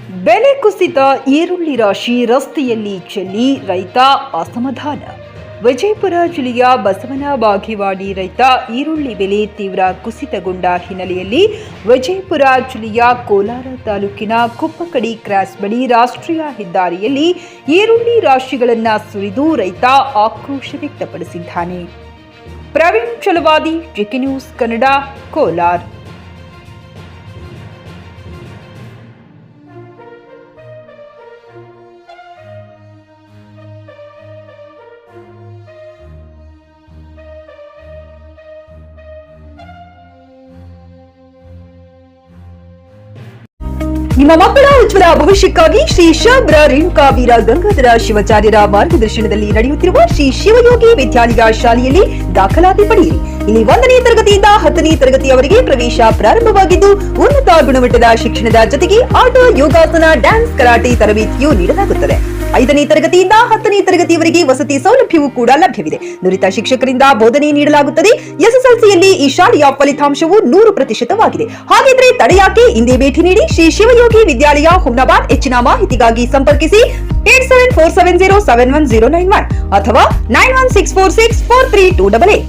ಬೆಲೆ ಕುಸಿತ ಈರುಳ್ಳಿ ರಾಶಿ ರಸ್ತೆಯಲ್ಲಿ ಚೆಲ್ಲಿ ರೈತ ಅಸಮಾಧಾನ. ವಿಜಯಪುರ ಜಿಲ್ಲೆಯ ಬಸವನ ಬಾಗೇವಾಡಿ ರೈತ ಈರುಳ್ಳಿ ಬೆಲೆ ತೀವ್ರ ಕುಸಿತಗೊಂಡ ಹಿನ್ನೆಲೆಯಲ್ಲಿ ವಿಜಯಪುರ ಜಿಲ್ಲೆಯ ಕೋಲಾರ ತಾಲೂಕಿನ ಕುಪ್ಪಕಡಿ ಕ್ರಾಸ್ ಬಳಿ ರಾಷ್ಟ್ರೀಯ ಹೆದ್ದಾರಿಯಲ್ಲಿ ಈರುಳ್ಳಿ ರಾಶಿಗಳನ್ನು ಸುರಿದು ರೈತ ಆಕ್ರೋಶ ವ್ಯಕ್ತಪಡಿಸಿದ್ದಾನೆ. Praveen Chalavadi, GK news Kannada, Kolar. ನಿಮ್ಮ ಮಕ್ಕಳ ಉಜ್ವಲ ಭವಿಷ್ಯಕ್ಕಾಗಿ ಶ್ರೀ ಶಬ್ರ ರೇಣುಕಾ ವೀರ ಗಂಗಾಧರ ಶಿವಾಚಾರ್ಯರ ಮಾರ್ಗದರ್ಶನದಲ್ಲಿ ನಡೆಯುತ್ತಿರುವ ಶ್ರೀ ಶಿವಯೋಗಿ ವಿದ್ಯಾಲಯ ಶಾಲೆಯಲ್ಲಿ ದಾಖಲಾತಿ ಪಡೆಯಿರಿ. ಇಲ್ಲಿ 1ನೇ ತರಗತಿಯಿಂದ 10ನೇ ತರಗತಿಯವರೆಗೆ ಪ್ರವೇಶ ಪ್ರಾರಂಭವಾಗಿದ್ದು, ಉನ್ನತ ಗುಣಮಟ್ಟದ ಶಿಕ್ಷಣದ ಜೊತೆಗೆ ಆಟ, ಯೋಗಾಸನ, ಡ್ಯಾನ್ಸ್, ಕರಾಟೆ ತರಬೇತಿಯೂ ನೀಡಲಾಗುತ್ತದೆ. 5ನೇ ತರಗತಿಯಿಂದ 10ನೇ ತರಗತಿಯವರೆಗೆ ವಸತಿ ಸೌಲಭ್ಯವೂ ಕೂಡ ಲಭ್ಯವಿದೆ. ನುರಿತ ಶಿಕ್ಷಕರಿಂದ ಬೋಧನೆ ನೀಡಲಾಗುತ್ತದೆ. ಎಸ್ಎಸ್ಎಲ್ಸಿಯಲ್ಲಿ ಈ ಶಾಲೆಯ ಫಲಿತಾಂಶವು 100%ವಾಗಿದೆ. ಹಾಗಿದ್ರೆ ತಡೆಯಾಕೆ? ಇಂದೇ ಭೇಟಿ ನೀಡಿ ಶ್ರೀ ಶಿವಯೋಗಿ ವಿದ್ಯಾಲಯ, ಹುಮ್ನಾಬಾದ್. ಹೆಚ್ಚಿನ ಮಾಹಿತಿಗಾಗಿ ಸಂಪರ್ಕಿಸಿ 8747071091 ಅಥವಾ 9164643288.